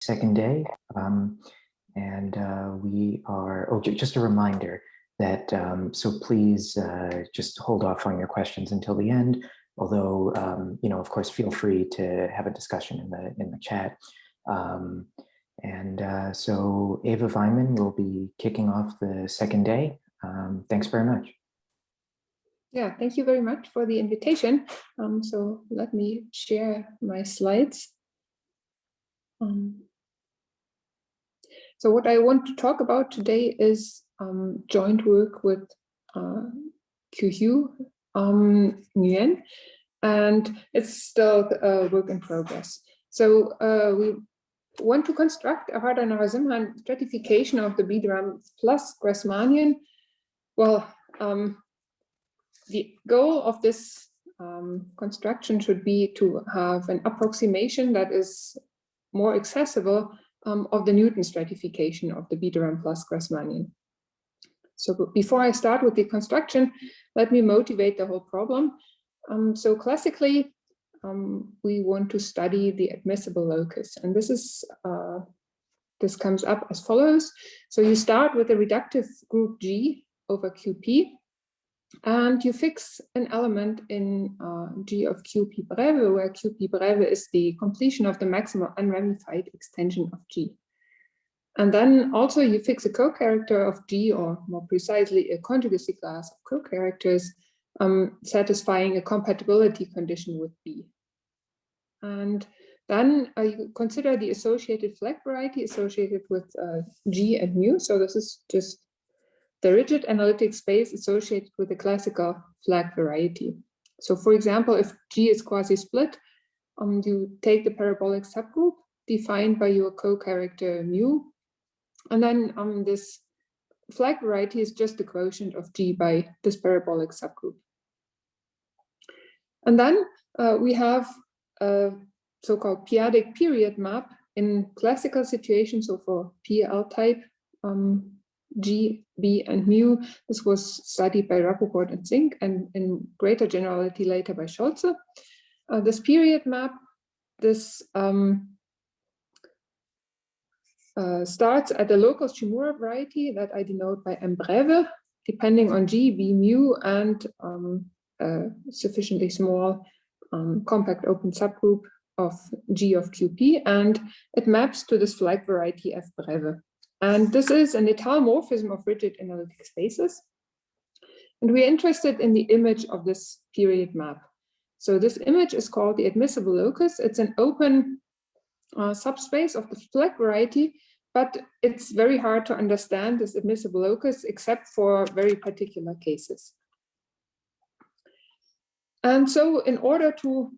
second day. We are, oh, just a reminder that, so please just hold off on your questions until the end. Although, of course, feel free to have a discussion in the chat. So Eva Viehmann will be kicking off the second day. Thanks very much. Yeah, thank you very much for the invitation. So let me share my slides. So what I want to talk about today is joint work with Nguyen, and it's still a work in progress. So we want to construct a Harder-Narasimhan stratification of the B+dR Grassmannian. Well, the goal of this construction should be to have an approximation that is more accessible of the Newton stratification of the B+dR Grassmannian. So before I start with the construction, let me motivate the whole problem. So classically, we want to study the admissible locus, and this comes up as follows. So you start with a reductive group G over QP, and you fix an element in G of QP breve, where QP breve is the completion of the maximal unramified extension of G. And then also you fix a co-character of G, or more precisely, a conjugacy class of co-characters satisfying a compatibility condition with B. And then you consider the associated flag variety associated with G and mu. So this is just the rigid analytic space associated with the classical flag variety. So for example, if G is quasi-split, you take the parabolic subgroup defined by your co-character mu, and then this flag variety is just the quotient of G by this parabolic subgroup. And then we have a so-called p-adic period map in classical situations. So for PL type G, B, and mu, this was studied by Rappaport and Zink, and in greater generality later by Scholze. This period map, this starts at the locus Shimura variety that I denote by M breve, depending on G, B, mu, and sufficiently small compact open subgroup of G of QP, and it maps to this flag variety F breve. And this is an étale morphism of rigid analytic spaces. And we're interested in the image of this period map. So this image is called the admissible locus. It's an open subspace of the flag variety, but it's very hard to understand this admissible locus except for very particular cases. And so in order to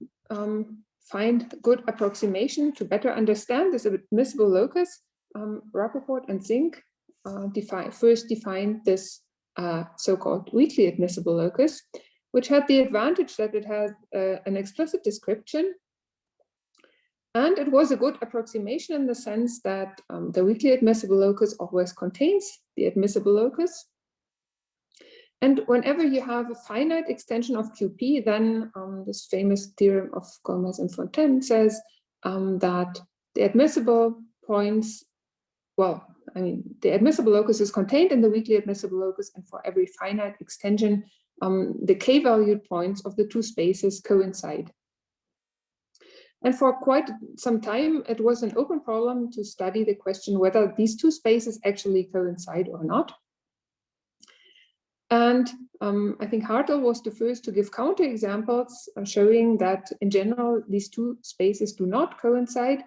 find good approximation to better understand this admissible locus, Rappaport and Zink first defined this so-called weakly admissible locus, which had the advantage that it had an explicit description. And it was a good approximation in the sense that the weakly admissible locus always contains the admissible locus. And whenever you have a finite extension of QP, then this famous theorem of Gomez and Fontaine says that the admissible points, the admissible locus is contained in the weakly admissible locus, and for every finite extension, the k-valued points of the two spaces coincide. And for quite some time, it was an open problem to study the question whether these two spaces actually coincide or not. And I think Hartle was the first to give counterexamples showing that in general, these two spaces do not coincide.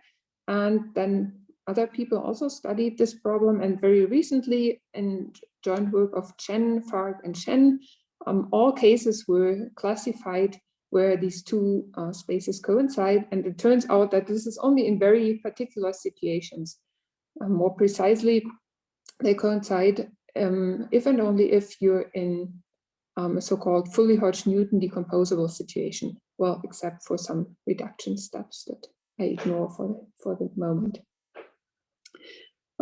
And then other people also studied this problem. And very recently, in joint work of Chen, Farg, and Shen, all cases were classified where these two spaces coincide. And it turns out that this is only in very particular situations. More precisely, they coincide if and only if you're in a so-called fully Hodge-Newton decomposable situation. Well, except for some reduction steps that I ignore for the moment.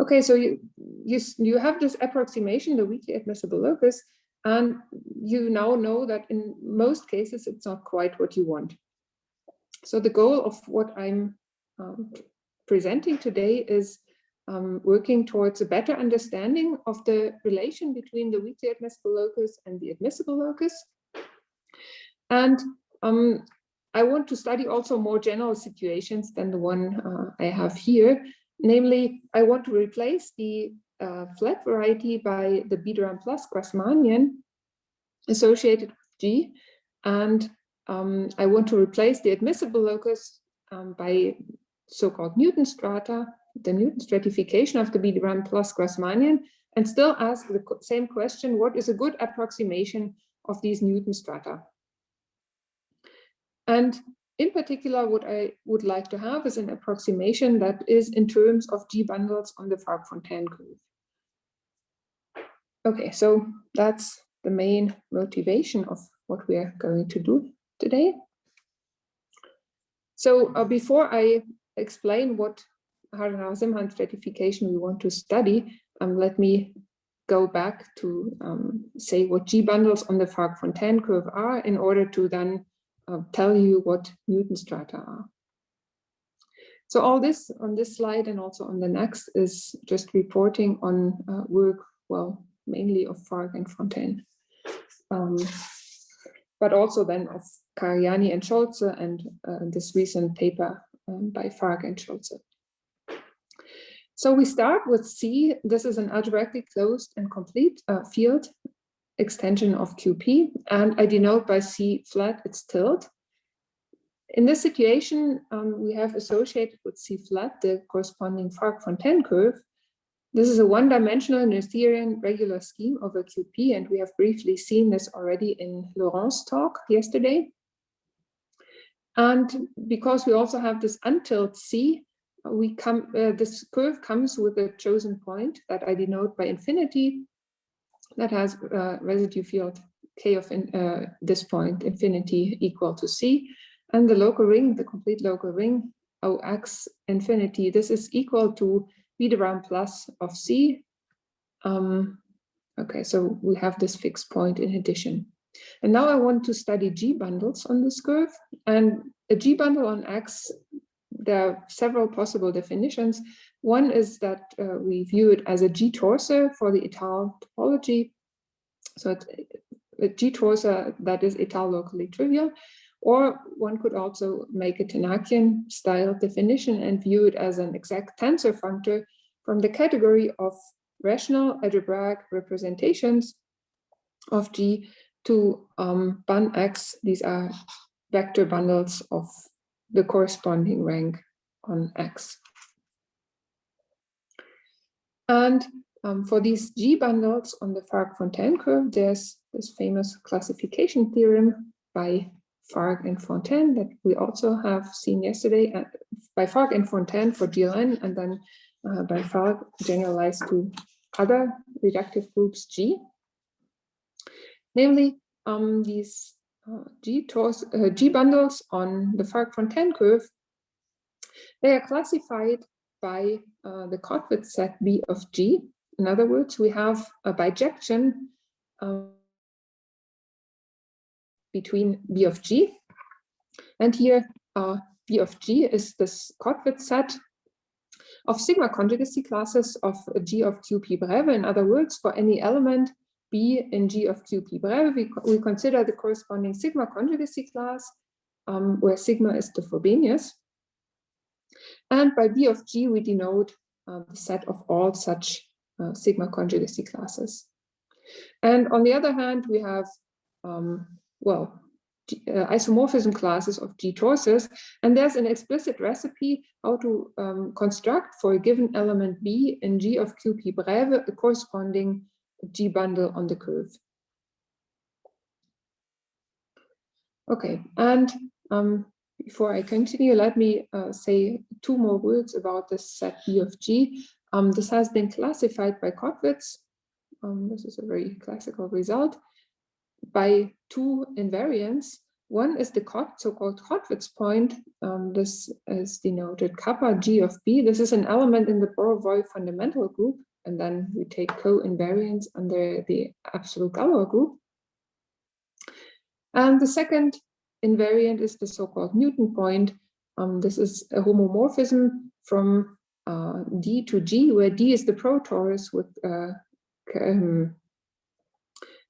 Okay, so you have this approximation, the weakly admissible locus, and you now know that in most cases it's not quite what you want. So the goal of what I'm presenting today is working towards a better understanding of the relation between the weakly admissible locus and the admissible locus. And I want to study also more general situations than the one I have here. Namely, I want to replace the flat variety by the B+dR Grassmannian associated with G. And I want to replace the admissible locus by so-called Newton strata, the Newton stratification of the B+dR Grassmannian, and still ask the same question: what is a good approximation of these Newton strata? And in particular, what I would like to have is an approximation that is in terms of G bundles on the Fark-Fontaine curve. Okay, so that's the main motivation of what we are going to do today. So before I explain what Harder-Narasimhan stratification we want to study, let me go back to say what G bundles on the Fark-Fontaine curve are, in order to then tell you what Newton strata are. So all this on this slide and also on the next is just reporting on work, well, mainly of Fark and Fontaine, but also then of Cariani and Scholze, and this recent paper by Fark and Scholze. So we start with C. This is an algebraically closed and complete field extension of QP, and I denote by C flat its tilde. In this situation, we have associated with C flat the corresponding Fark-Fontaine curve. This is a one-dimensional Noetherian regular scheme of a QP, and we have briefly seen this already in Laurent's talk yesterday. And because we also have this untilde C, this curve comes with a chosen point that I denote by infinity, that has residue field K of this point, infinity, equal to C. And the local ring, the complete local ring, OX infinity, this is equal to B+dR of C. Okay, so we have this fixed point in addition. And now I want to study G bundles on this curve. And a G bundle on X, there are several possible definitions. One is that we view it as a G torsor for the étale topology. So it's a G torsor that is étale locally trivial. Or one could also make a Tannakian style definition and view it as an exact tensor functor from the category of rational algebraic representations of G to bun X. These are vector bundles of the corresponding rank on X. And for these G bundles on the Fark-Fontaine curve, there's this famous classification theorem by Fark and Fontaine that we also have seen yesterday, by Fark and Fontaine for GLN, and then by Fark generalized to other reductive groups G. Namely, these G bundles on the Fark-Fontaine curve, they are classified by the Kottwitz set B of G. In other words, we have a bijection between B of G. And here, B of G is this Kottwitz set of sigma conjugacy classes of G of QP breve. In other words, for any element B in G of QP breve, we consider the corresponding sigma conjugacy class, where sigma is the Frobenius. And by B of G, we denote the set of all such sigma conjugacy classes. And on the other hand, we have, isomorphism classes of G torsors, and there's an explicit recipe how to construct for a given element B in G of QP breve a corresponding G bundle on the curve. Okay, and before I continue, let me say two more words about this set B of G. This has been classified by Kottwitz. This is a very classical result, by two invariants. One is the so-called Kottwitz point. This is denoted kappa G of B. This is an element in the Borel-Voigt fundamental group, and then we take co-invariants under the absolute Galois group. And the second invariant is the so-called Newton point. This is a homomorphism from D to G, where D is the protorus with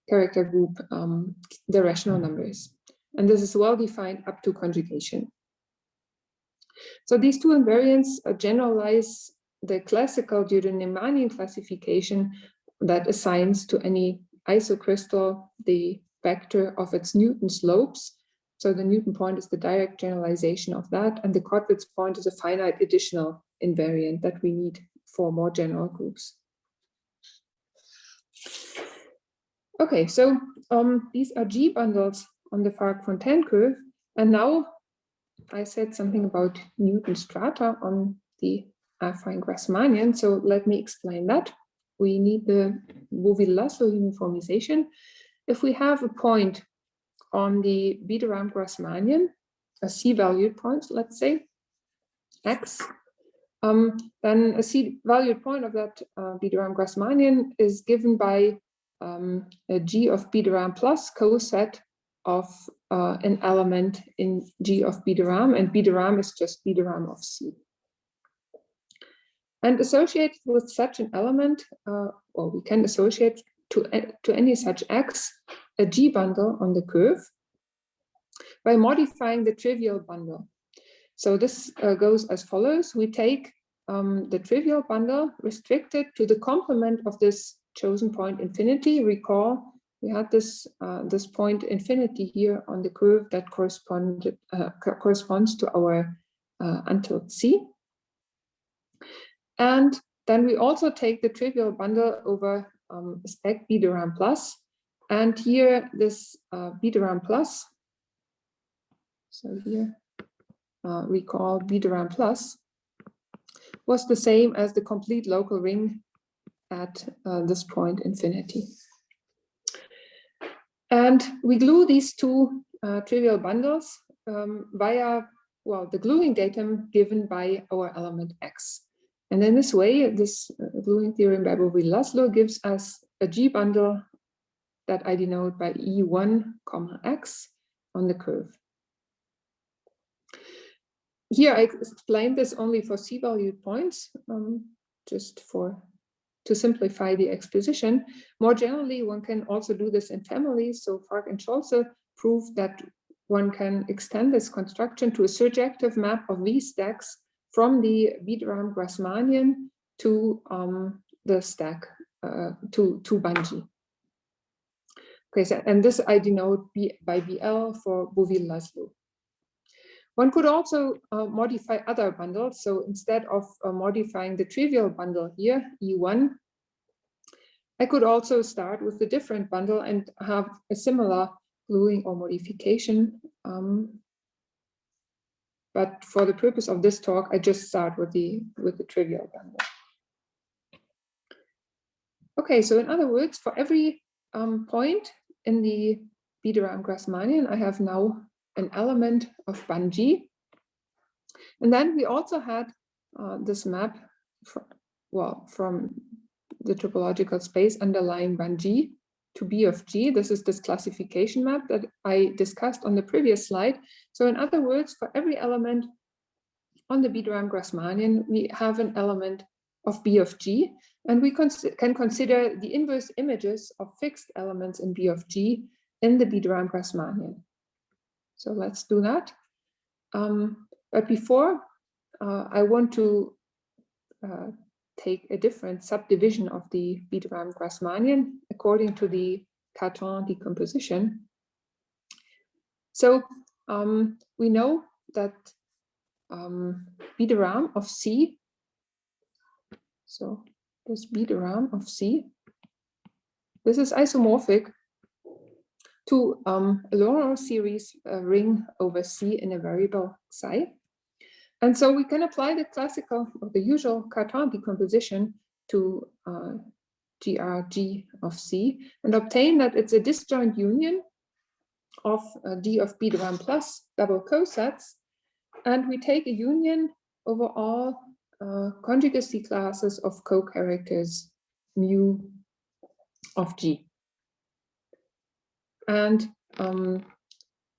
character group, the rational numbers. And this is well defined up to conjugation. So these two invariants generalize the classical Harder-Narasimhan classification that assigns to any isocrystal the vector of its Newton slopes. So the Newton point is the direct generalization of that, and the Kottwitz point is a finite additional invariant that we need for more general groups. Okay, so these are G bundles on the Fark-Fontaine curve, and now I said something about Newton strata on the affine Grassmannian, so let me explain that. We need the Beauville-Laszlo uniformization. If we have a point on the B+dR Grassmannian, a C-valued point, let's say, X, then a C-valued point of that B+dR Grassmannian is given by a G of B+dR plus coset of an element in G of B+dR, and B+dR is just B+dR of C. And associated with such an element, or we can associate to any such X a G bundle on the curve by modifying the trivial bundle. So this goes as follows. We take the trivial bundle restricted to the complement of this chosen point infinity. Recall we had this point infinity here on the curve that corresponds to our untitled C. And then we also take the trivial bundle over spec B+dR plus. And here this B+dR plus, so here recall B+dR plus, was the same as the complete local ring at this point infinity. And we glue these two trivial bundles via, well, the gluing datum given by our element X. And in this way, this gluing theorem by Beauville-Laszlo gives us a G bundle that I denote by E1, X on the curve. Here I explained this only for C-valued points, just to simplify the exposition. More generally, one can also do this in families. So Fark and Scholze prove that one can extend this construction to a surjective map of V stacks from the B+dR Grassmannian to the stack to Bungee. Okay, so, and this I denote by BL for Beauville-Laszlo. One could also modify other bundles. So instead of modifying the trivial bundle here, E1, I could also start with the different bundle and have a similar gluing or modification. But for the purpose of this talk, I just start with the trivial bundle. Okay, so in other words, for every point in the B+dR Grassmannian, I have now an element of Bungee. And then we also had this map from the topological space underlying Bungee to B of G. This is this classification map that I discussed on the previous slide. So in other words, for every element on the B+dR Grassmannian, we have an element of B of G, and we can consider the inverse images of fixed elements in B of G in the B+dR Grassmannian. So let's do that. But before, I want to take a different subdivision of the B+dR Grassmannian according to the Cartan decomposition. So we know that B+dR of C, so this B+dR of C, this is isomorphic to a Laurent series ring over C in a variable psi. And so we can apply the classical or the usual Cartan decomposition to GRG of C and obtain that it's a disjoint union of D of B+dR plus double cosets. And we take a union over all conjugacy classes of co-characters mu of G. And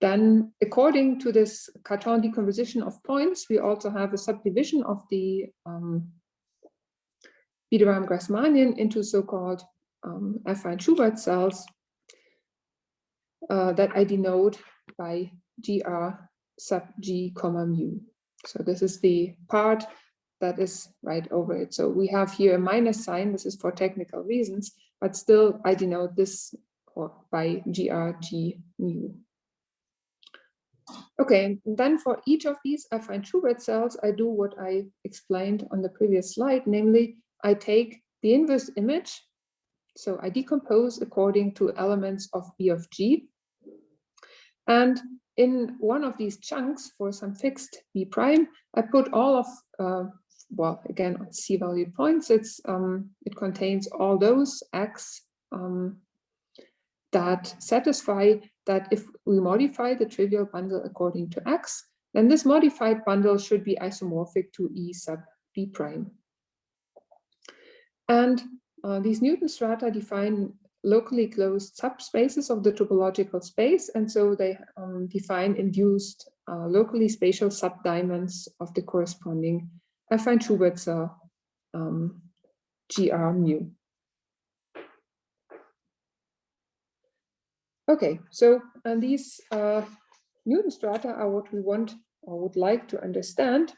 then according to this Cartan decomposition of points, we also have a subdivision of the B+dR Grassmannian into so-called affine Schubert cells that I denote by GR sub G comma mu. So this is the part that is right over it. So we have here a minus sign. This is for technical reasons, but still I denote this by GRG mu. Okay, and then for each of these affine Schubert cells, I do what I explained on the previous slide, namely I take the inverse image. So I decompose according to elements of B of G. And in one of these chunks for some fixed B prime, I put all of, well, again, on C-valued points, it contains all those X that satisfy that if we modify the trivial bundle according to X, then this modified bundle should be isomorphic to E sub B prime. And these Newton strata define locally closed subspaces of the topological space, and so they define induced locally spatial subdiamonds of the corresponding affine Schubert cell GR mu. Okay, so these Newton strata are what we want or would like to understand.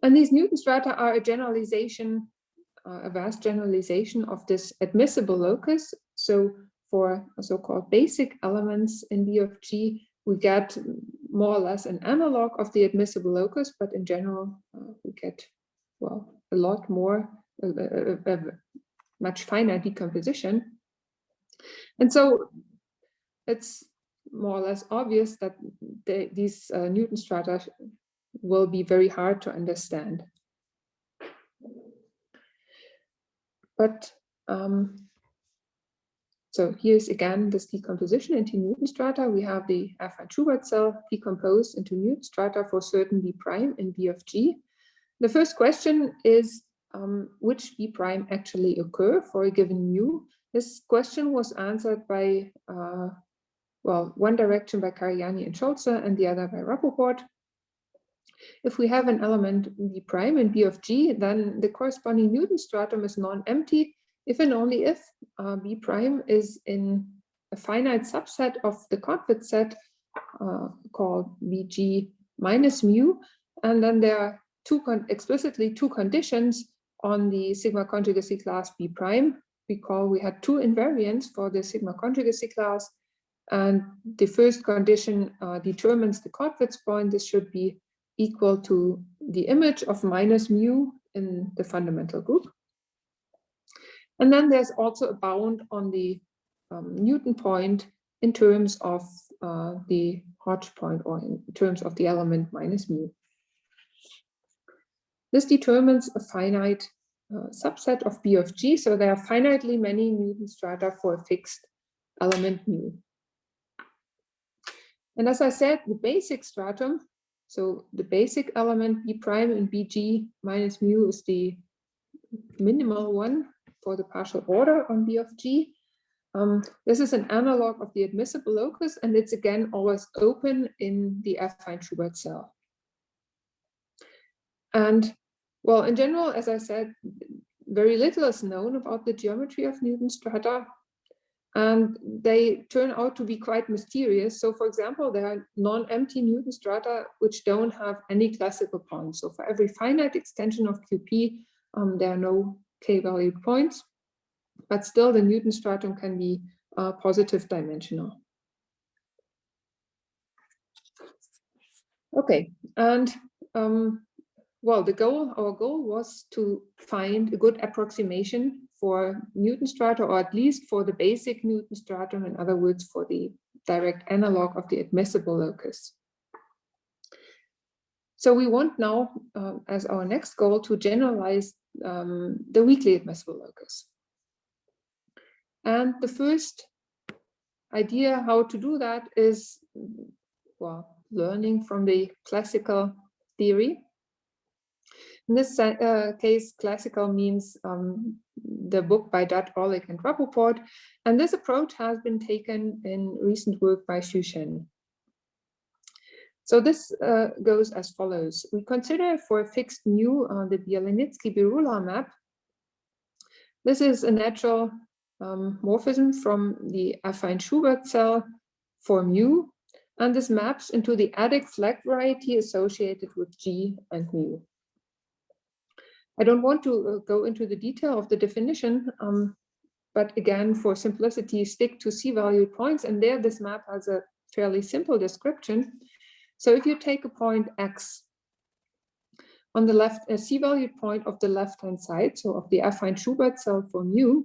And these Newton strata are a generalization, a vast generalization of this admissible locus. So for so-called basic elements in B of G, we get more or less an analog of the admissible locus, but in general, we get, well, a lot more, a much finer decomposition. And so it's more or less obvious that these Newton strata will be very hard to understand. But so here's again this decomposition into Newton strata. We have the affine Schubert cell decomposed into Newton strata for certain B prime in B of G. The first question is which B prime actually occur for a given mu. This question was answered by, well, one direction by Cariani and Scholze and the other by Rappaport. If we have an element B prime in B of G, then the corresponding Newton stratum is non-empty if and only if B prime is in a finite subset of the Convet set called Bg minus mu, and then there are explicitly two conditions on the sigma conjugacy class B prime. Recall we had two invariants for the sigma conjugacy class, and the first condition determines the Convet point. This should be equal to the image of minus mu in the fundamental group. And then there's also a bound on the Newton point in terms of the Hodge point, or in terms of the element minus mu. This determines a finite subset of B of G, so there are finitely many Newton strata for a fixed element mu. And as I said, the basic stratum, so the basic element B prime in Bg minus mu is the minimal one for the partial order on B of G. This is an analog of the admissible locus, and it's again always open in the affine Schubert cell. And well, in general, as I said, very little is known about the geometry of Newton strata, and they turn out to be quite mysterious. So for example, there are non-empty Newton strata which don't have any classical points. So for every finite extension of QP, there are no k-valued points, but still the Newton stratum can be positive dimensional. Okay, and well, our goal was to find a good approximation for Newton strata, or at least for the basic Newton stratum, in other words, for the direct analog of the admissible locus. So we want now, as our next goal, to generalize the weakly admissible locus. And the first idea how to do that is, well, learning from the classical theory. In this case, classical means the book by Dutt, Orlik, and Rappaport, and this approach has been taken in recent work by Xu Shen. So this goes as follows. We consider for a fixed mu the Bielanitsky-Birula map. This is a natural morphism from the affine Schubert cell for mu, and this maps into the adic flag variety associated with G and mu. I don't want to go into the detail of the definition, but again, for simplicity, stick to C-valued points, and there this map has a fairly simple description. So if you take a point X on the left, a C-valued point of the left-hand side, so of the affine Schubert cell for mu,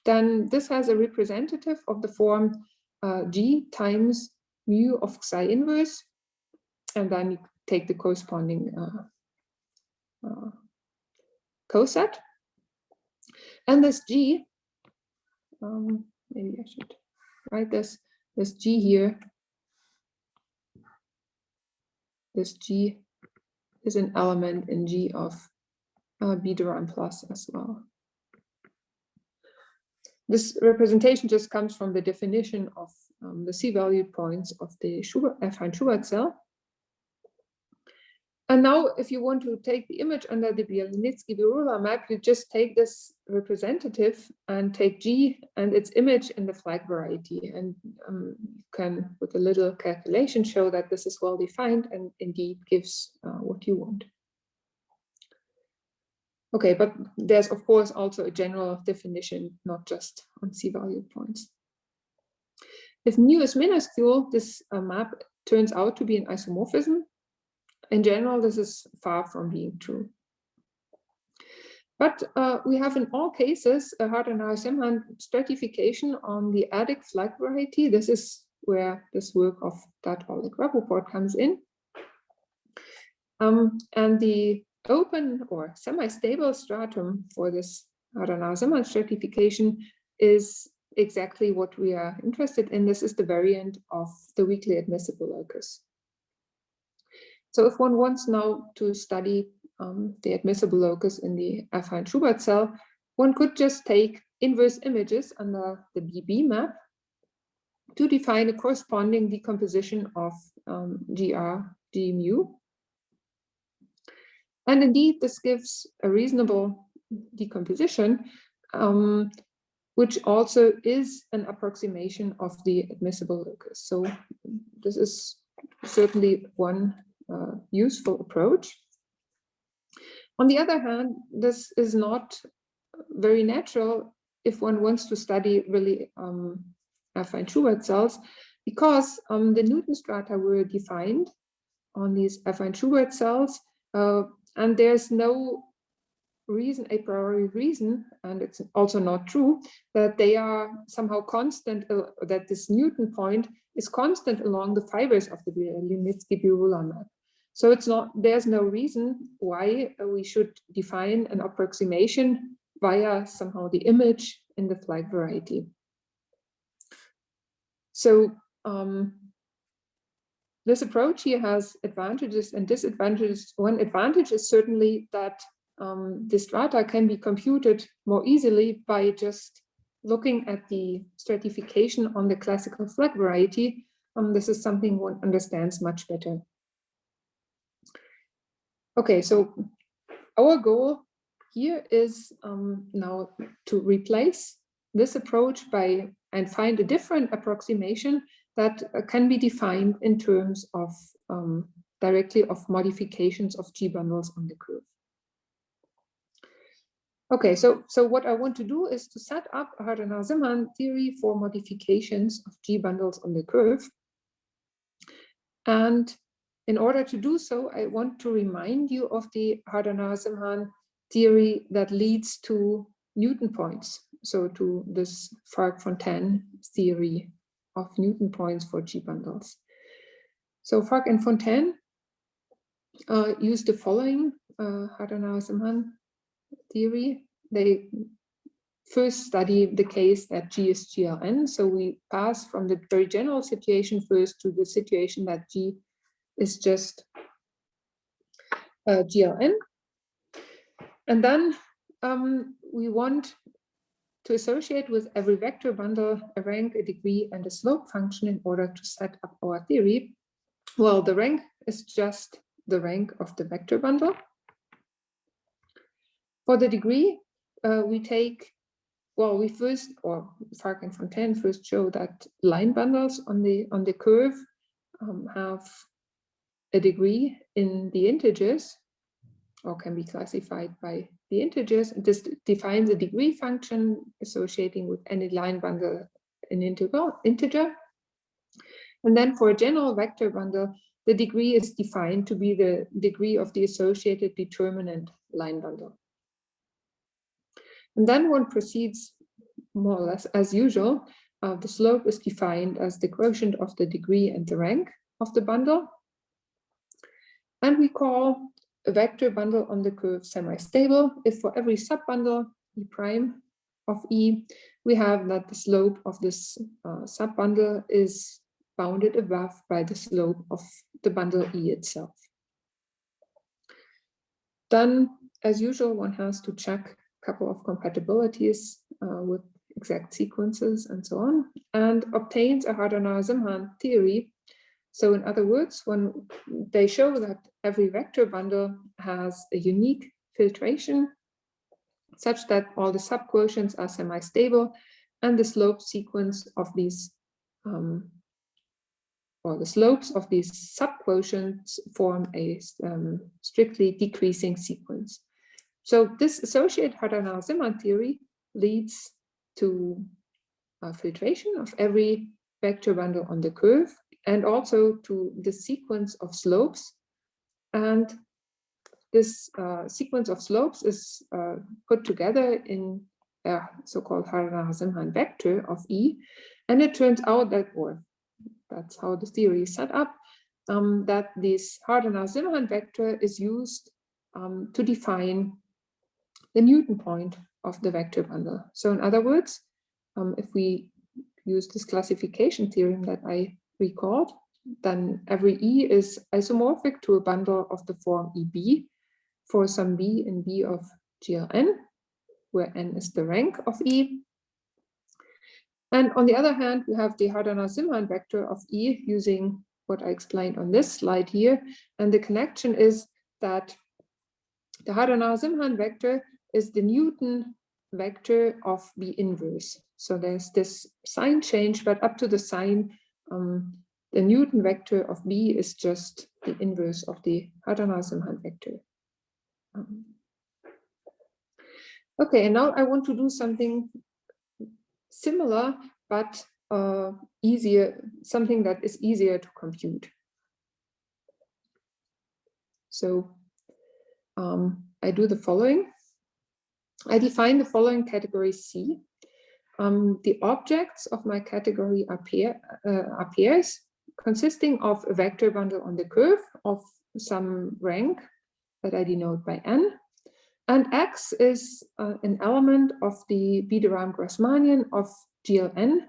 then this has a representative of the form G times mu of psi inverse, and then you take the corresponding coset. And this G, maybe I should write this G here. This G is an element in G of B+dR plus as well. This representation just comes from the definition of the C-valued points of the affine Schubert cell. And now, if you want to take the image under the Bielanitsky-Birula map, you just take this representative and take G and its image in the flag variety. And you can, with a little calculation, show that this is well defined and indeed gives what you want. Okay, but there's of course also a general definition, not just on C-valued points. If mu is minuscule, this map turns out to be an isomorphism. In general, this is far from being true. But we have in all cases a Harder-Narasimhan stratification on the adic flag variety. This is where this work of Dutt, Orlik, Rappaport comes in. And the open or semi-stable stratum for this Harder-Narasimhan stratification is exactly what we are interested in. This is the variant of the weakly admissible locus. So if one wants now to study the admissible locus in the affine Schubert cell, one could just take inverse images under the BB map to define a corresponding decomposition of GR, G mu. And indeed, this gives a reasonable decomposition, which also is an approximation of the admissible locus. So this is certainly one useful approach. On the other hand, this is not very natural if one wants to study really affine Schubert cells, because the Newton strata were defined on these affine Schubert cells, and there's no reason, a priori reason, and it's also not true, that they are somehow constant, that this Newton point is constant along the fibers of the Bielanitsky-Birula map. So it's not, there's no reason why we should define an approximation via somehow the image in the flag variety. So this approach here has advantages and disadvantages. One advantage is certainly that the strata can be computed more easily by just looking at the stratification on the classical flag variety. This is something one understands much better. Okay, so our goal here is now to replace this approach by and find a different approximation that can be defined in terms of directly of modifications of G bundles on the curve. Okay, so what I want to do is to set up a Harder-Narasimhan theory for modifications of G bundles on the curve. And in order to do so, I want to remind you of the Harder-Narasimhan theory that leads to Newton points. So to this Farc-Fontaine theory of Newton points for G bundles. So Farc and Fontaine used the following Harder-Narasimhan theory. They first study the case that G is GLN. So we pass from the very general situation first to the situation that G is just GLN. And then we want to associate with every vector bundle a rank, a degree, and a slope function in order to set up our theory. Well, the rank is just the rank of the vector bundle. For the degree, we take, well, we first, or Fark and Fontaine first show that line bundles on the curve have a degree in the integers, or can be classified by the integers. This defines a degree function associating with any line bundle an integer. And then for a general vector bundle, the degree is defined to be the degree of the associated determinant line bundle. And then one proceeds more or less as usual. The slope is defined as the quotient of the degree and the rank of the bundle. And we call a vector bundle on the curve semi-stable if for every subbundle E prime of E, we have that the slope of this subbundle is bounded above by the slope of the bundle E itself. Then, as usual, one has to check a couple of compatibilities with exact sequences and so on, and obtains a Harder-Narasimhan theory. So in other words, when they show that every vector bundle has a unique filtration such that all the subquotients are semi-stable and the slope sequence of these or the slopes of these subquotients form a strictly decreasing sequence. So this associated Harder-Narasimhan theory leads to filtration of every vector bundle on the curve, and also to the sequence of slopes. And this sequence of slopes is put together in a so-called Harder-Narasimhan vector of E. And it turns out that, or that's how the theory is set up, that this Harder-Narasimhan vector is used to define the Newton point of the vector bundle. So in other words, if we use this classification theorem that I recalled, then every E is isomorphic to a bundle of the form EB for some B in B of GLN, where N is the rank of E. And on the other hand, we have the Harder-Narasimhan vector of E using what I explained on this slide here. And the connection is that the Harder-Narasimhan vector is the Newton vector of B inverse. So there's this sign change, but up to the sign, the Newton vector of B is just the inverse of the Harder-Narasimhan vector. Okay, and now I want to do something similar, but easier, something that is easier to compute. So I do the following. I define the following category C. The objects of my category are pairs consisting of a vector bundle on the curve of some rank that I denote by n. And X is an element of the B+dR Grassmannian of GLN.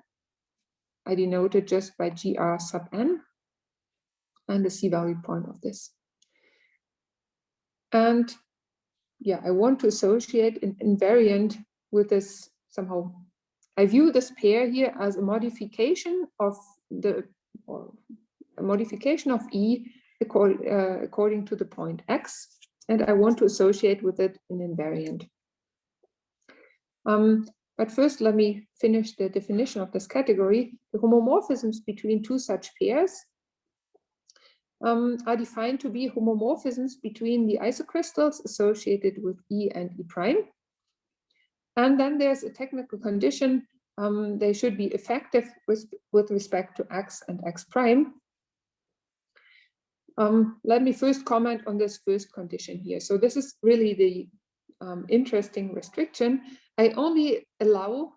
I denote it just by GR sub n and the C-value point of this. And yeah, I want to associate an invariant with this somehow. I view this pair here as a modification of the, or a modification of E according to the point X, and I want to associate with it an invariant. But first, let me finish the definition of this category. The homomorphisms between two such pairs are defined to be homomorphisms between the isocrystals associated with E and E prime. And then there's a technical condition. They should be effective with respect to X and X prime. Let me first comment on this first condition here. So this is really the interesting restriction. I only allow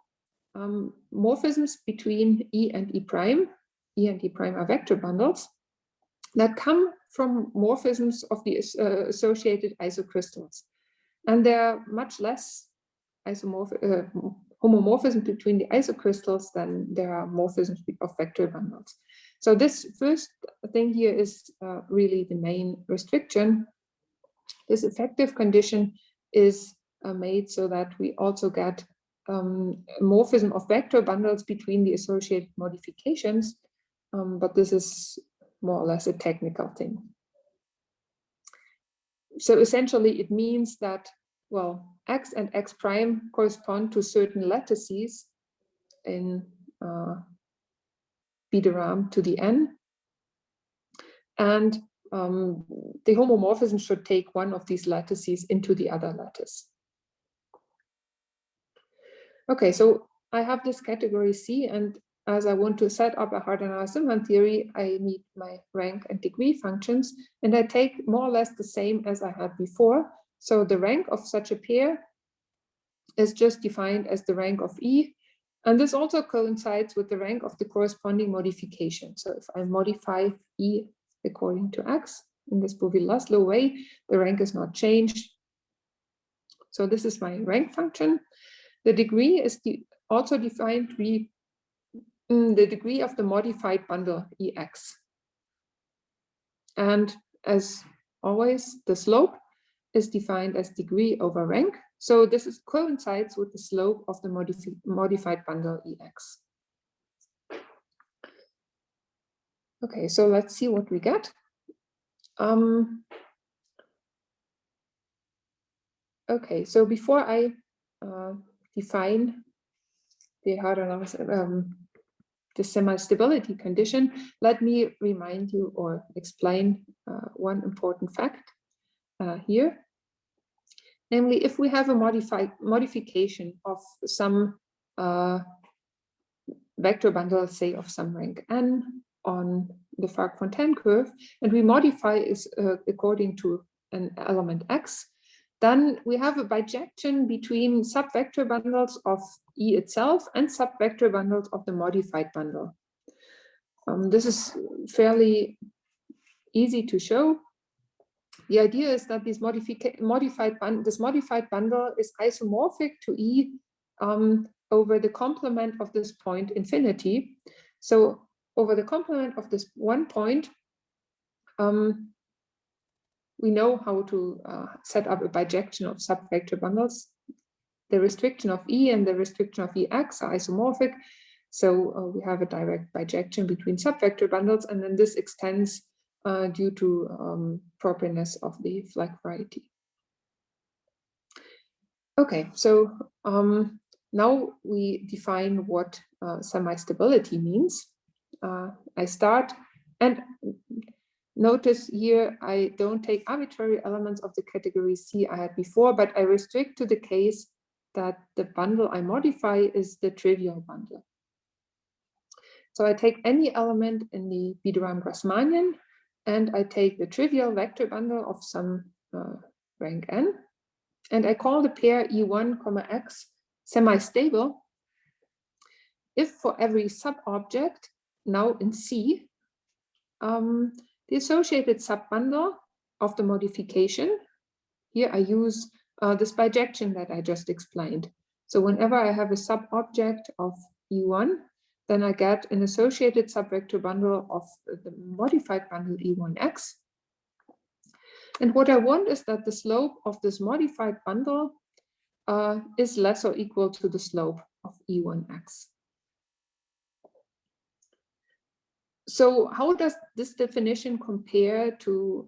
morphisms between E and E prime. E and E prime are vector bundles that come from morphisms of the associated isocrystals. And there are much less homomorphisms between the isocrystals than there are morphisms of vector bundles. So this first thing here is really the main restriction. This effective condition is made so that we also get a morphism of vector bundles between the associated modifications, but this is more or less a technical thing. So essentially it means that, well, x and x prime correspond to certain lattices in B+dR to the n, and the homomorphism should take one of these lattices into the other lattice. Okay, so I have this category C, and as I want to set up a Harder-Narasimhan theory, I need my rank and degree functions, and I take more or less the same as I had before. So the rank of such a pair is just defined as the rank of E, and this also coincides with the rank of the corresponding modification. So if I modify E according to X in this Beauville-Laszlo way, the rank is not changed. So this is my rank function. The degree is also defined to be the degree of the modified bundle EX. And as always, the slope is defined as degree over rank. So this coincides with the slope of the modified bundle EX. Okay, so let's see what we get. Okay, so before I define the the semi-stability condition, let me remind you or explain one important fact here. Namely, if we have a modification of some vector bundle, say of some rank n on the Fark-Fontaine curve, and we modify it according to an element x, then we have a bijection between subvector bundles of E itself and subvector bundles of the modified bundle. This is fairly easy to show. The idea is that this modified bundle is isomorphic to E over the complement of this point infinity. So over the complement of this one point, we know how to set up a bijection of subvector bundles. The restriction of E and the restriction of EX are isomorphic. So we have a direct bijection between subvector bundles, and then this extends due to properness of the flag variety. Okay, so now we define what semi-stability means. I start, and notice here I don't take arbitrary elements of the category C I had before, but I restrict to the case that the bundle I modify is the trivial bundle. So I take any element in the B+dR Grassmannian, and I take the trivial vector bundle of some rank n, and I call the pair E1, X semi-stable if for every subobject now in C, the associated subbundle of the modification, here I use this bijection that I just explained. So whenever I have a subobject of E1, then I get an associated subvector bundle of the modified bundle E1X. And what I want is that the slope of this modified bundle is less or equal to the slope of E1X. So how does this definition compare to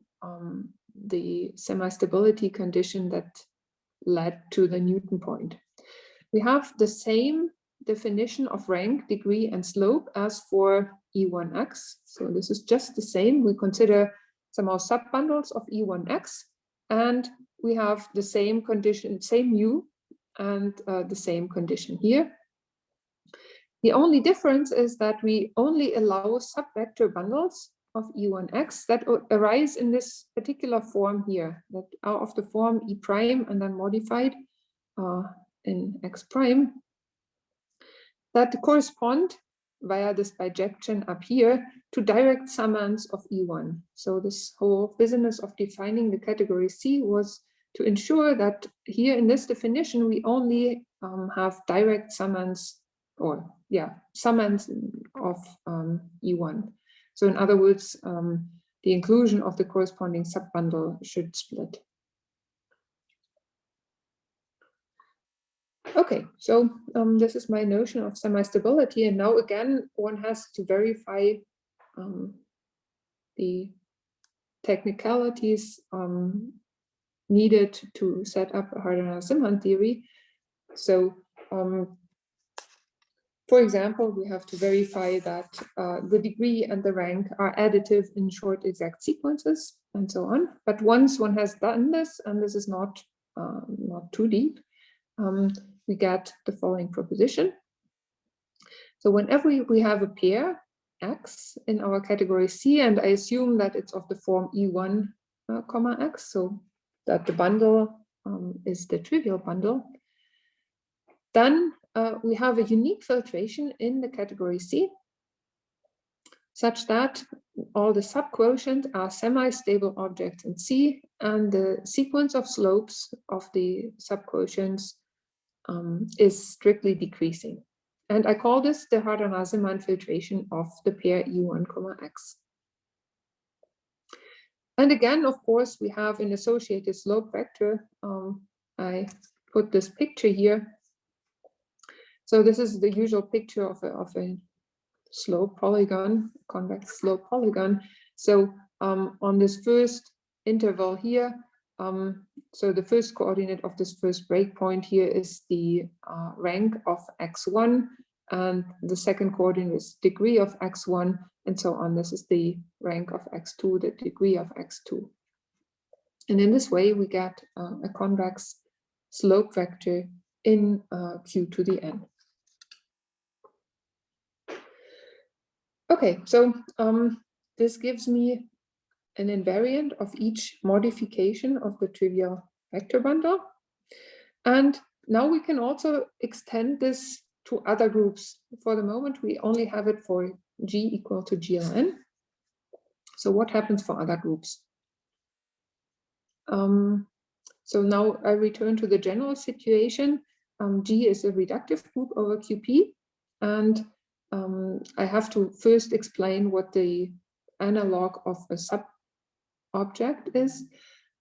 the semi-stability condition that led to the Newton point? We have the same definition of rank, degree, and slope as for E1X. So this is just the same. We consider somehow subbundles of E1X, and we have the same condition, same mu, and the same condition here. The only difference is that we only allow subvector bundles of E1X that arise in this particular form here, that are of the form E prime and then modified in X prime, that correspond via this bijection up here to direct summands of E1. So this whole business of defining the category C was to ensure that here in this definition, we only have direct summands, or yeah, summands of E1. So in other words, the inclusion of the corresponding subbundle should split. Okay, so this is my notion of semi-stability, and now again one has to verify the technicalities needed to set up a Harder-Narasimhan theory. So for example, we have to verify that the degree and the rank are additive in short exact sequences and so on. But once one has done this, and this is not too deep, we get the following proposition. So whenever we have a pair X in our category C, and I assume that it's of the form E1, comma X, so that the bundle is the trivial bundle, then we have a unique filtration in the category C, such that all the subquotients are semi-stable objects in C, and the sequence of slopes of the subquotients is strictly decreasing. And I call this the Harder-Narasimhan filtration of the pair E1, X. And again, of course, we have an associated slope vector. I put this picture here. So this is the usual picture of a slope polygon, convex slope polygon. So on this first interval here, so the first coordinate of this first breakpoint here is the rank of x1, and the second coordinate is degree of x1, and so on. This is the rank of x2, the degree of x2. And in this way, we get a convex slope vector in Q to the n. Okay, so this gives me an invariant of each modification of the trivial vector bundle. And now we can also extend this to other groups. For the moment, we only have it for G equal to GLN. So what happens for other groups? So now I return to the general situation. G is a reductive group over QP, and I have to first explain what the analog of a sub-object is,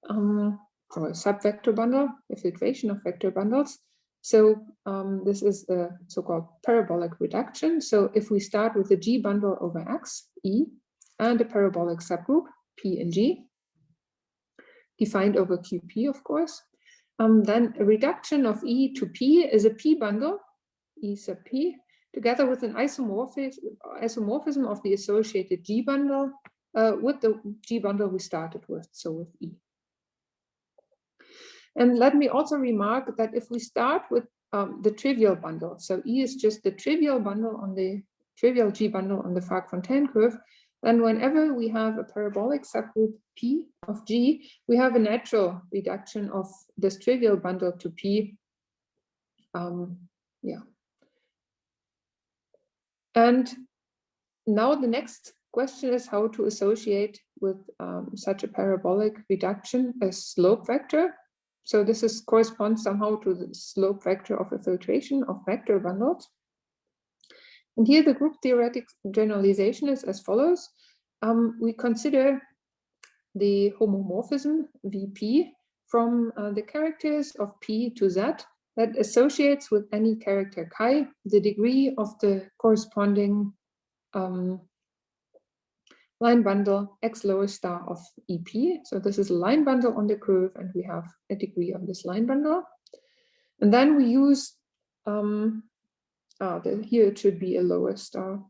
or a subvector bundle, a filtration of vector bundles. So this is a so-called parabolic reduction. So if we start with a G bundle over X, E, and a parabolic subgroup, P and G, defined over QP, of course, then a reduction of E to P is a P bundle, E sub P, together with an isomorphism of the associated G bundle with the G bundle we started with, so with E. And let me also remark that if we start with the trivial bundle, so E is just the trivial bundle on the trivial G bundle on the Fark-Fontaine curve, then whenever we have a parabolic subgroup P of G, we have a natural reduction of this trivial bundle to P. Yeah. And now the next question is how to associate with such a parabolic reduction a slope vector. So this corresponds somehow to the slope vector of a filtration of vector bundles. And here the group theoretic generalization is as follows. We consider the homomorphism Vp from the characters of P to Z that associates with any character chi the degree of the corresponding line bundle x lower star of EP. So this is a line bundle on the curve, and we have a degree of this line bundle. And then we use, here it should be a lower star.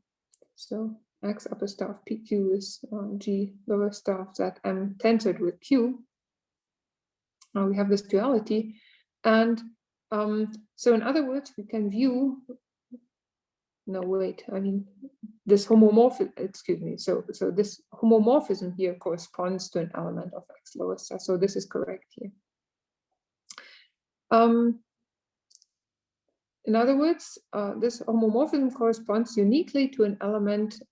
So x upper star of PQ is G lower star of ZM tensored with Q. Now we have this duality. And so in other words, we can view, no, wait, I mean, this homomorphism, excuse me, so this homomorphism here corresponds to an element of x lower star, so this is correct here. In other words, this homomorphism corresponds uniquely to an element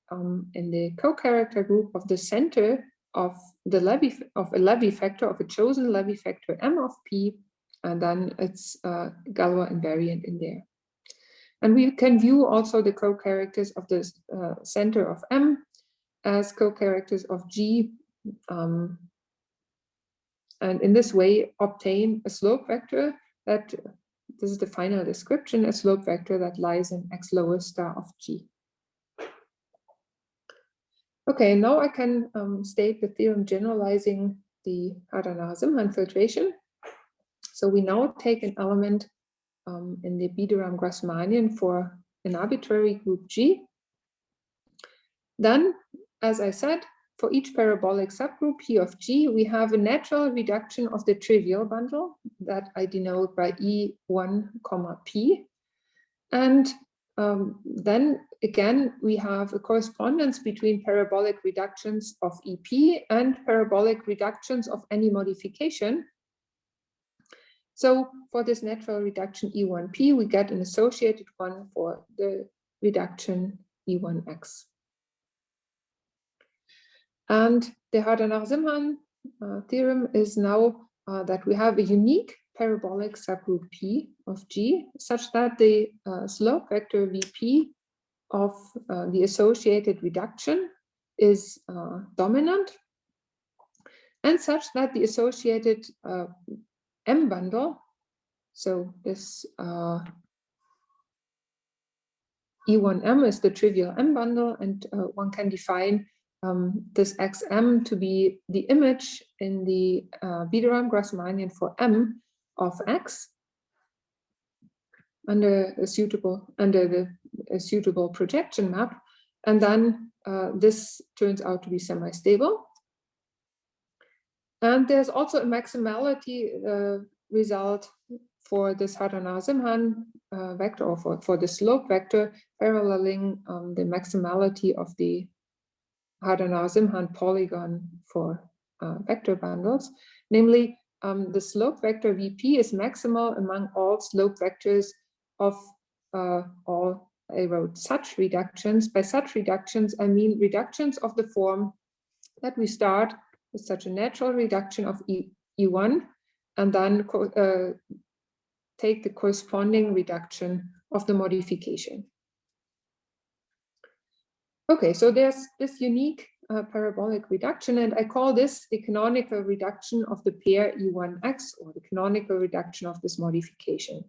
in the co-character group of the center of the a Levy factor, of a chosen Levy factor M of P, and then it's Galois invariant in there. And we can view also the co-characters of the center of M as co-characters of G, and in this way obtain a slope vector that this is the final description, a slope vector that lies in x lowest star of G. Okay, now I can state the theorem generalizing the Harder-Narasimhan filtration. So we now take an element in the B+dR Grassmannian for an arbitrary group G. Then, as I said, for each parabolic subgroup P of G, we have a natural reduction of the trivial bundle that I denote by E1, P. And then again, we have a correspondence between parabolic reductions of EP and parabolic reductions of any modification. So for this natural reduction E1P, we get an associated one for the reduction E1X. And the Harder-Narasimhan theorem is now that we have a unique parabolic subgroup P of G such that the slope vector VP of the associated reduction is dominant, and such that the associated M bundle, so this E1M is the trivial M bundle, and one can define this XM to be the image in the B+dR Grassmannian for M of X under a suitable projection map, and then this turns out to be semi-stable. And there's also a maximality result for this Harder-Narasimhan vector, or for the slope vector, paralleling the maximality of the Harder-Narasimhan polygon for vector bundles. Namely, the slope vector VP is maximal among all slope vectors of all, I wrote such reductions. By such reductions, I mean reductions of the form that we start with such a natural reduction of E1 and then take the corresponding reduction of the modification. Okay, so there's this unique parabolic reduction, and I call this the canonical reduction of the pair E1X, or the canonical reduction of this modification.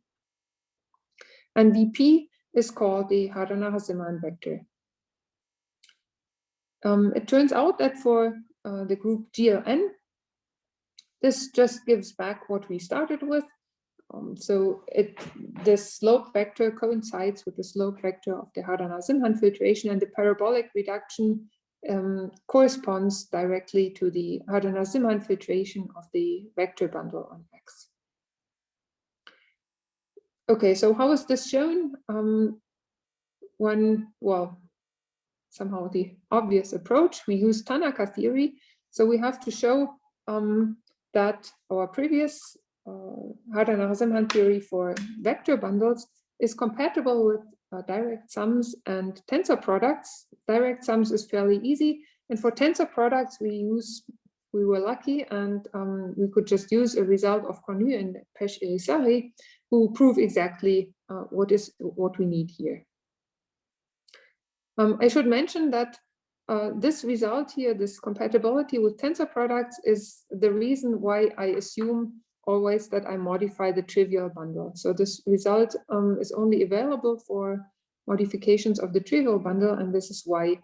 And VP is called the Harder-Narasimhan vector. It turns out that for the group GLN, this just gives back what we started with. So the slope vector coincides with the slope vector of the Harder-Narasimhan filtration, and the parabolic reduction corresponds directly to the Harder-Narasimhan filtration of the vector bundle on X. Okay, so how is this shown? Somehow the obvious approach, we use Tanaka theory. So we have to show that our previous Harder-Narasimhan theory for vector bundles is compatible with direct sums and tensor products. Direct sums is fairly easy, and for tensor products we were lucky, and we could just use a result of Cornu and Pesch-Irisari, who prove exactly what we need here. I should mention that this result here, this compatibility with tensor products, is the reason why I assume always that I modify the trivial bundle. So this result is only available for modifications of the trivial bundle, and this is why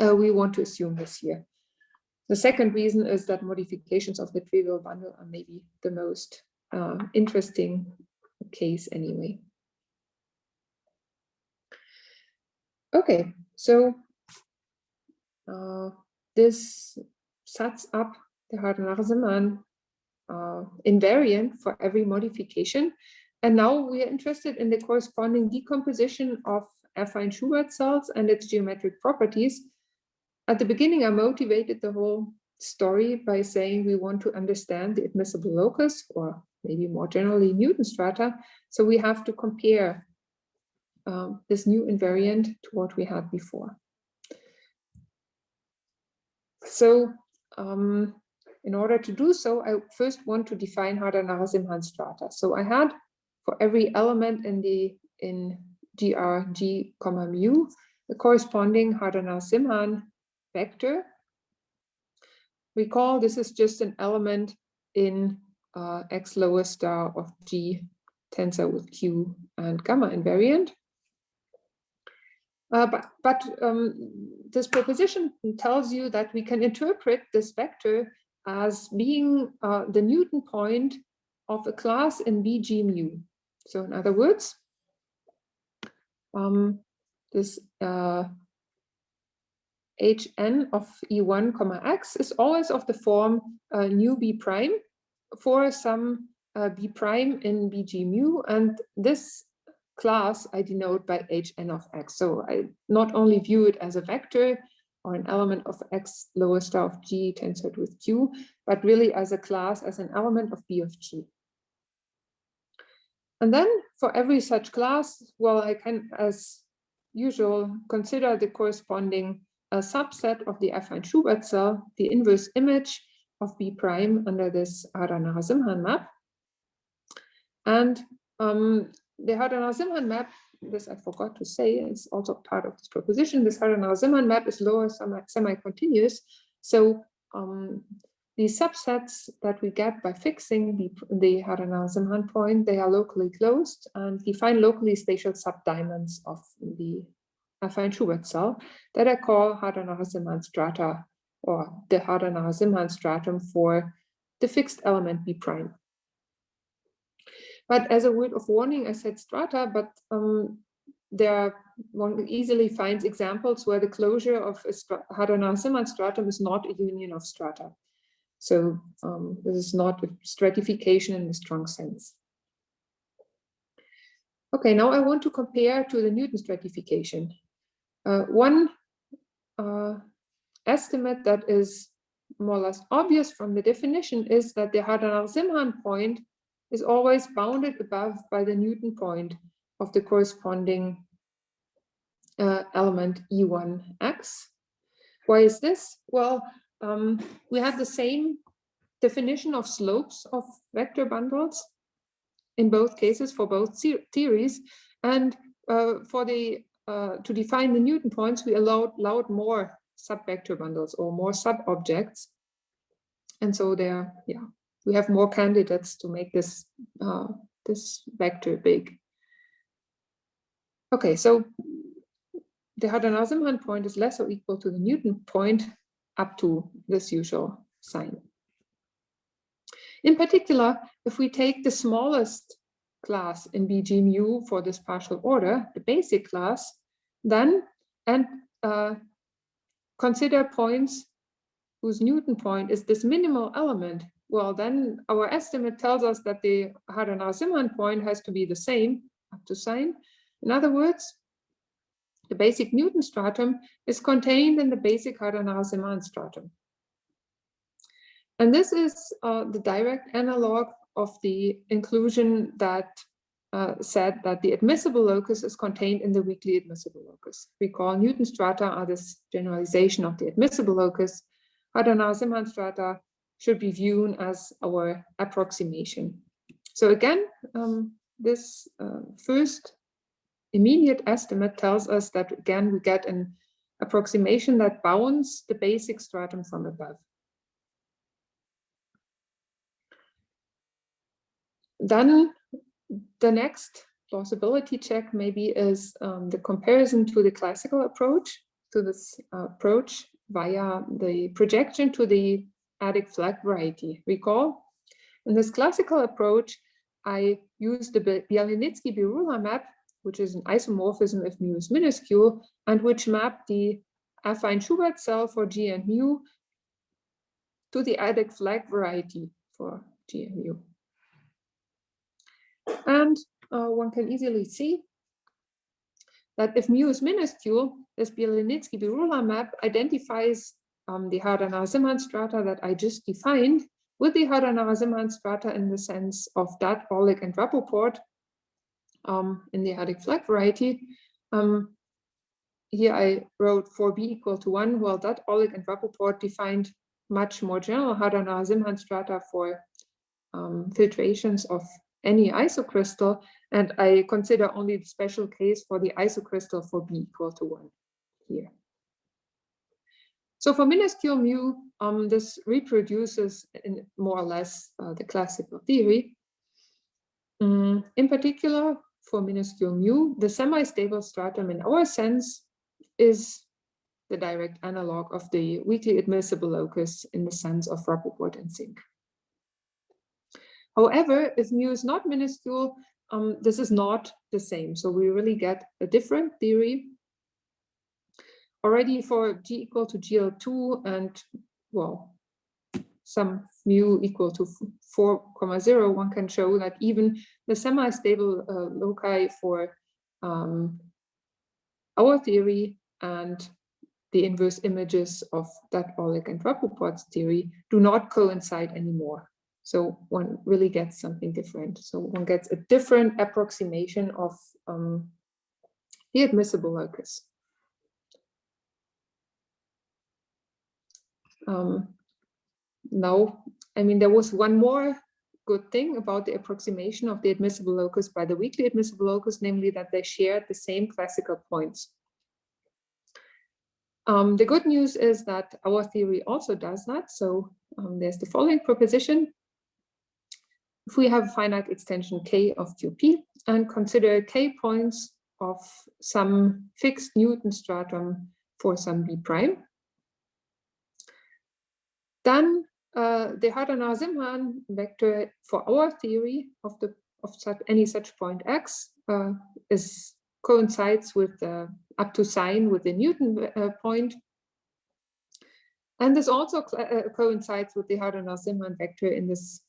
we want to assume this here. The second reason is that modifications of the trivial bundle are maybe the most interesting case anyway. Okay, so this sets up the Harder-Narasimhan invariant for every modification. And now we are interested in the corresponding decomposition of affine Schubert cells and its geometric properties. At the beginning, I motivated the whole story by saying we want to understand the admissible locus, or maybe more generally Newton strata. So we have to compare this new invariant to what we had before. So in order to do so, I first want to define Harder-Narasimhan strata. So I had for every element in GR G, mu, the corresponding Harder-Narasimhan vector. Recall this is just an element in X lowest star of G tensor with Q and gamma invariant. But this proposition tells you that we can interpret this vector as being the Newton point of a class in BG mu. So in other words, this Hn of E1, x is always of the form nu B prime for some B prime in BG mu, and this class I denote by Hn of x. So I not only view it as a vector or an element of x lower star of G tensored with Q, but really as a class, as an element of B of G. And then for every such class, well, I can, as usual, consider the corresponding subset of the affine Schubert cell, the inverse image of B prime under this Harder-Narasimhan map. And the Harder-Narasimhan map, this I forgot to say, is also part of this proposition. This Harder-Narasimhan map is lower semi-continuous. So the subsets that we get by fixing the Harder-Narasimhan point, they are locally closed and define locally spatial subdiamonds of the affine Schubert cell that I call Harder-Narasimhan strata, or the Harder-Narasimhan stratum for the fixed element B prime. But as a word of warning, I said strata, but one easily finds examples where the closure of a Harder-Narasimhan stratum is not a union of strata. So this is not a stratification in the strong sense. Okay, now I want to compare to the Newton stratification. One estimate that is more or less obvious from the definition is that the Harder-Narasimhan point is always bounded above by the Newton point of the corresponding element E1x. Why is this? Well, we have the same definition of slopes of vector bundles in both cases for both theories, and to define the Newton points, we allowed more subvector bundles or more sub-objects, and so there, we have more candidates to make this this vector big. Okay, so the Harder-Narasimhan point is less or equal to the Newton point up to this usual sign. In particular, if we take the smallest class in BG mu for this partial order, the basic class, then and consider points whose Newton point is this minimal element, well, then our estimate tells us that the Harder-Narasimhan point has to be the same up to sign. In other words, the basic Newton stratum is contained in the basic Harder-Narasimhan stratum. And this is the direct analog of the inclusion that said that the admissible locus is contained in the weakly admissible locus. Recall Newton strata are this generalization of the admissible locus. Harder-Narasimhan strata should be viewed as our approximation. So again, this first immediate estimate tells us that again we get an approximation that bounds the basic stratum from above. Then the next plausibility check maybe is the comparison to the classical approach, to this approach via the projection to the adic flag variety. Recall, in this classical approach, I used the Beauville-Laszlo map, which is an isomorphism if mu is minuscule, and which mapped the affine Schubert cell for G and mu to the adic flag variety for G and mu. And one can easily see that if mu is minuscule, this Beauville-Laszlo map identifies the Harder-Narasimhan strata that I just defined with the Harder-Narasimhan strata in the sense of dat, Orlik, and Rappaport in the adic flag variety. Here I wrote for B equal to 1, well, dat, Orlik, and Rappaport defined much more general Harder-Narasimhan strata for filtrations of any isocrystal, and I consider only the special case for the isocrystal for B equal to 1 here. So for minuscule mu, this reproduces in more or less the classical theory. In particular, for minuscule mu, the semi-stable stratum in our sense is the direct analog of the weakly admissible locus in the sense of Rappaport and Zink. However, if mu is not minuscule, this is not the same. So we really get a different theory. Already for G equal to GL2 and, well, some mu equal to 4,0, one can show that even the semi-stable loci for our theory and the inverse images of that Orlik and Rappaport's theory do not coincide anymore. So one really gets something different. So one gets a different approximation of the admissible locus. Now, I mean, there was one more good thing about the approximation of the admissible locus by the weakly admissible locus, namely that they shared the same classical points. The good news is that our theory also does that. So there's the following proposition. If we have a finite extension K of QP and consider K points of some fixed Newton stratum for some B prime, then the Harder-Narasimhan vector for our theory of any such point X coincides with the up to sign with the Newton point. And this also coincides with the Harder-Narasimhan vector in this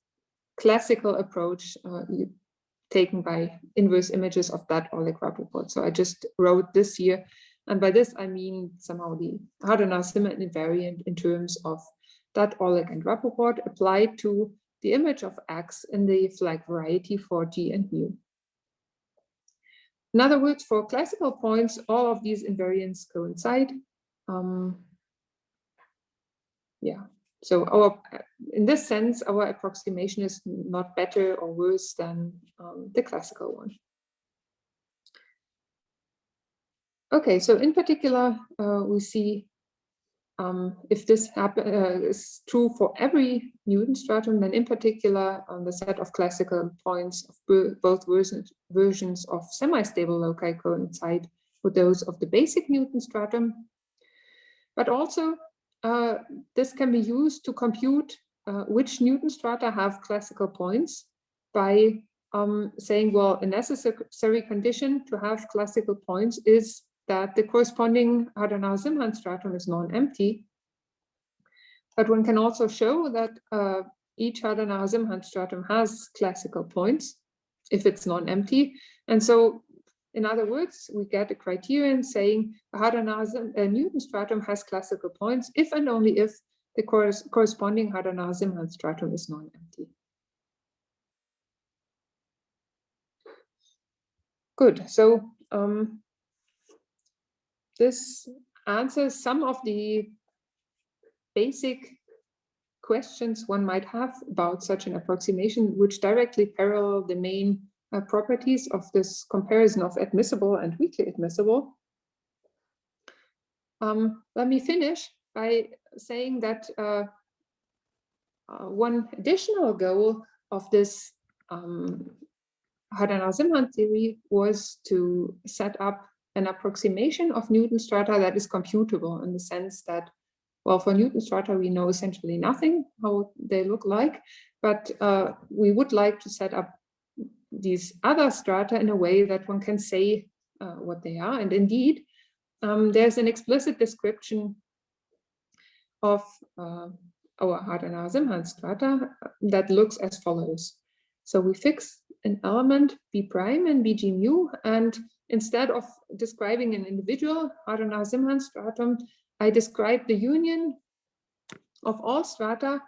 classical approach taken by inverse images of that Orlik Rappaport. So I just wrote this here. And by this, I mean somehow the Harder-Narasimhan invariant in terms of that Orlik and Rappaport applied to the image of X in the flag variety for G and mu. In other words, for classical points, all of these invariants coincide. Yeah, so in this sense, our approximation is not better or worse than the classical one. Okay, so in particular, we see if this is true for every Newton stratum, then in particular on the set of classical points of both versions of semi-stable loci coincide with those of the basic Newton stratum. But also, this can be used to compute which Newton strata have classical points by saying, well, a necessary condition to have classical points is that the corresponding Harder-Narasimhan stratum is non-empty. But one can also show that each Harder-Narasimhan stratum has classical points if it's non-empty. And so, in other words, we get a criterion saying a Newton stratum has classical points if and only if the corresponding Harder-Narasimhan stratum is non-empty. Good. So this answers some of the basic questions one might have about such an approximation, which directly parallel the main properties of this comparison of admissible and weakly admissible. Let me finish by saying that one additional goal of this Harder-Narasimhan theory was to set up an approximation of Newton strata that is computable in the sense that, well, for Newton strata, we know essentially nothing how they look like, but we would like to set up these other strata in a way that one can say what they are. And indeed, there's an explicit description of our Harder-Narasimhan strata that looks as follows. So we fix an element B prime and BG mu, and instead of describing an individual Harder-Narasimhan stratum, I describe the union of all strata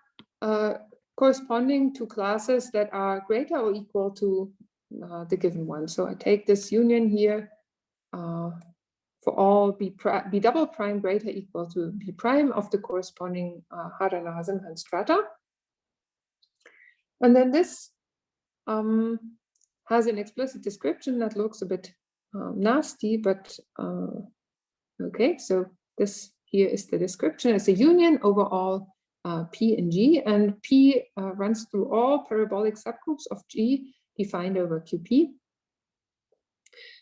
corresponding to classes that are greater or equal to the given one. So I take this union here for all B double prime greater or equal to B prime of the corresponding Harder-Narasimhan strata. And then this has an explicit description that looks a bit nasty, but okay, so this here is the description. It's a union over all P and G, and P runs through all parabolic subgroups of G defined over QP.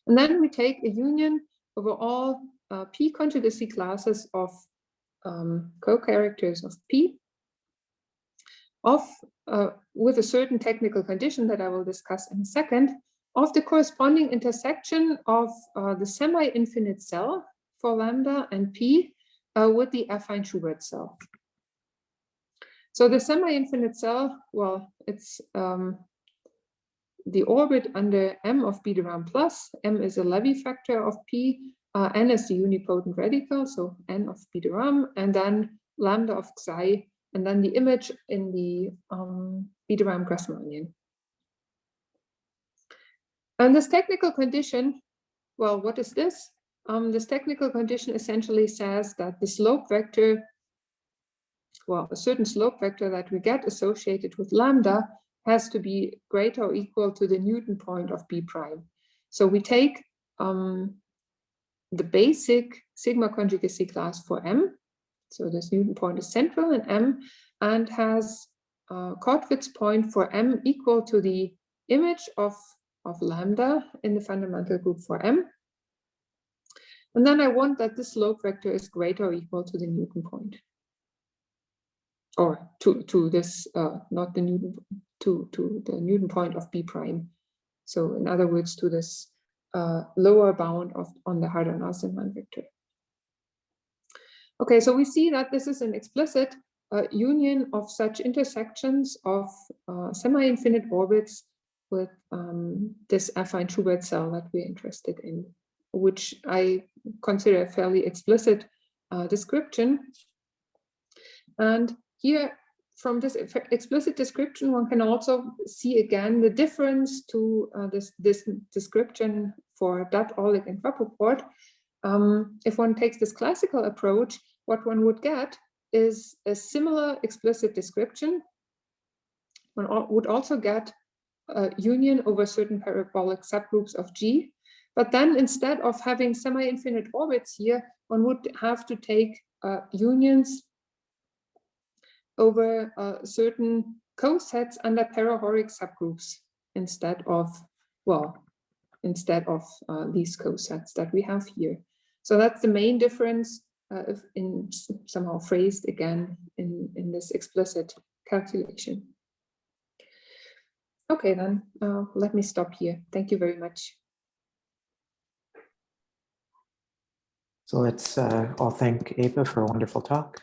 And then we take a union over all P conjugacy classes of co-characters of P with a certain technical condition that I will discuss in a second, of the corresponding intersection of the semi-infinite cell for lambda and P with the affine Schubert cell. So the semi-infinite cell, well, it's the orbit under M of B+dR plus. M is a Levy factor of P, N is the unipotent radical, so N of B+dR, and then lambda of Xi, and then the image in the B+dR Grassmannian. And this technical condition, well, what is this? This technical condition essentially says that the slope vector, well, a certain slope vector that we get associated with lambda has to be greater or equal to the Newton point of B prime. So we take the basic sigma conjugacy class for M. So this Newton point is central in M and has Kortewitz point for M equal to the image of lambda in the fundamental group for M. And then I want that this slope vector is greater or equal to the Newton point. Or to this, not the Newton, to the Newton point of B prime. So in other words, to this lower bound on the Harder-Narasimhan vector. Okay, so we see that this is an explicit union of such intersections of semi-infinite orbits with this affine Schubert cell that we're interested in, which I consider a fairly explicit description. And here, from this explicit description, one can also see again the difference to this description for Dutt, Orlik, and Rappaport. If one takes this classical approach, what one would get is a similar explicit description. One would also get a union over certain parabolic subgroups of G. But then instead of having semi-infinite orbits here, one would have to take unions over certain cosets under parahoric subgroups instead of, well, instead of these cosets that we have here. So that's the main difference, if in somehow phrased again in this explicit calculation. Okay, then let me stop here. Thank you very much. So let's all thank Eva for a wonderful talk.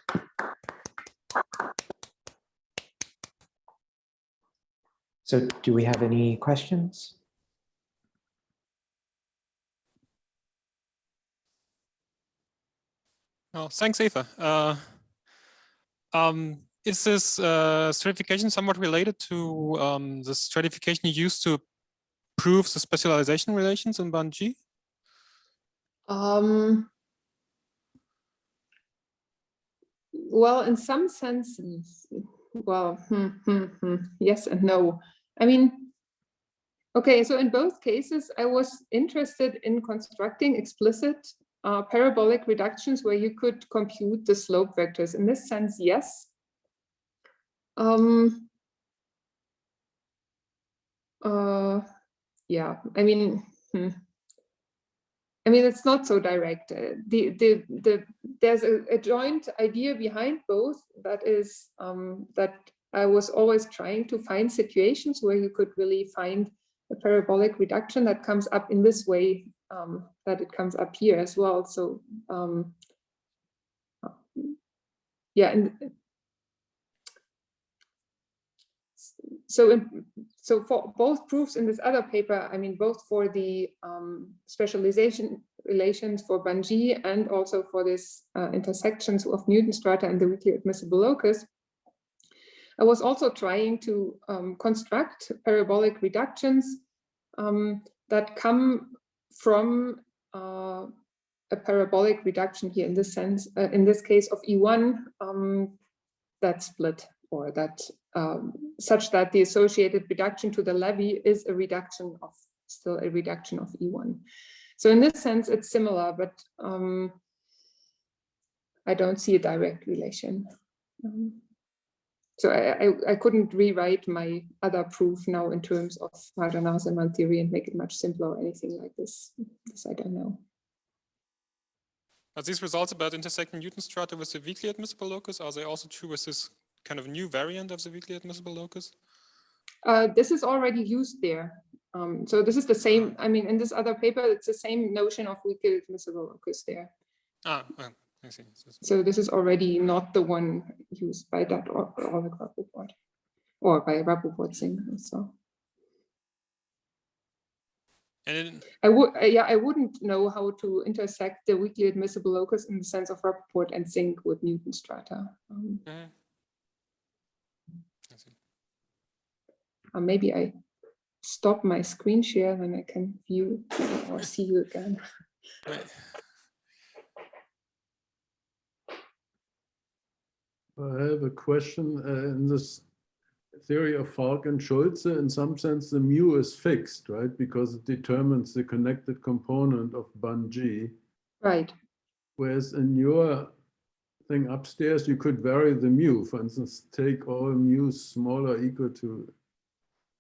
So do we have any questions? Oh, thanks, Eva. Is this stratification somewhat related to the stratification you used to prove the specialization relations in band G? Well, in some sense, well, yes and no. I mean, okay, so in both cases, I was interested in constructing explicit parabolic reductions where you could compute the slope vectors. In this sense, yes. Yeah, I mean, it's not so direct. There's a joint idea behind both that is that I was always trying to find situations where you could really find a parabolic reduction that comes up in this way, that it comes up here as well. So yeah, and so for both proofs in this other paper, I mean, both for the specialization relations for band G and also for this intersections of Newton strata and the weakly admissible locus, I was also trying to construct parabolic reductions that come from a parabolic reduction here in this sense, in this case of E1, that split, or that such that the associated reduction to the levy is a reduction of, still a reduction of E1. So in this sense, it's similar, but I don't see a direct relation. So I couldn't rewrite my other proof now in terms of Harder-Narasimhan theory and make it much simpler or anything like this. This I don't know. Are these results about intersecting Newton strata with the weakly admissible locus? Are they also true with this kind of new variant of the weakly admissible locus? This is already used there. So this is the same, I mean, in this other paper, it's the same notion of weakly admissible locus there. I see. So this is already not the one used by that or the Rappaport, or by Rappaport Singh. So and I wouldn't know how to intersect the weakly admissible locus in the sense of Rappaport and Singh with Newton strata. Maybe I stop my screen share, then I can view or see you again. Right. I have a question. In this theory of Falk and Schulze, in some sense, the mu is fixed, right? Because it determines the connected component of B+dR. Right. Whereas in your thing upstairs, you could vary the mu. For instance, take all mu smaller equal to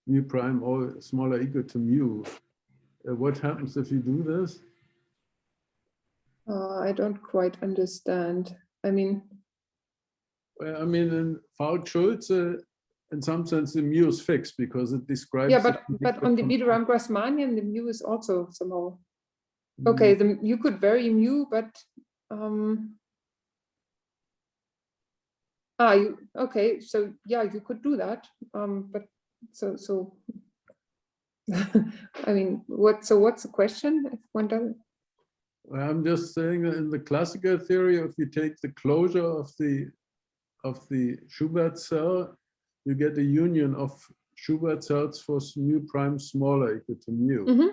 mu prime, all smaller equal to mu. What happens if you do this? I don't quite understand. I mean, Well, I mean, in Falk-Schulze, in some sense, the mu is fixed because it describes. yeah, but on the B+dR Grassmannian, the mu is also somehow okay. You could vary mu, but okay. So yeah, you could do that. But so I mean, what's the question? If one doesn't. I'm just saying that in the classical theory, if you take the closure of the Schubert cell, you get a union of Schubert cells for mu prime smaller equal to mu.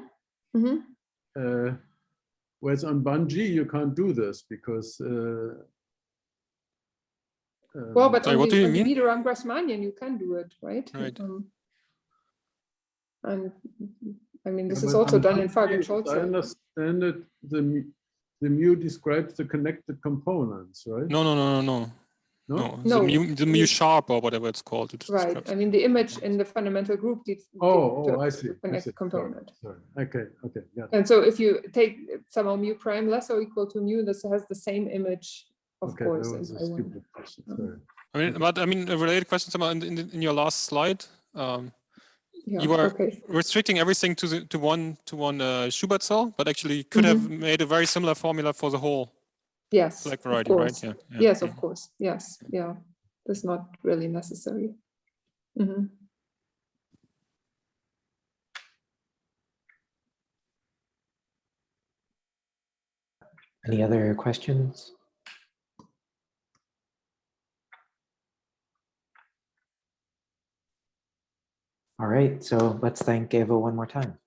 Whereas on B+dR, you can't do this because. Well, but sorry, on what do you the mean? B+dR Grassmannian, you can do it, right? Right. And I mean, this is also done in Falk and Schulze. I understand that the mu describes the connected components, right? No. The mu sharp or whatever it's called. Right. I mean, the image in the fundamental group. I see. Connected component. Sorry. Okay. Yeah. And so if you take somehow mu prime less or equal to mu, this has the same image, of course. That was a stupid question. Sorry. I mean, a related question in your last slide. You are restricting everything to one Schubert cell, but actually could have made a very similar formula for the whole. Yes, select variety, right? Yeah. Yes, of course. Yes, yeah. That's not really necessary. Any other questions? All right, so let's thank Eva one more time.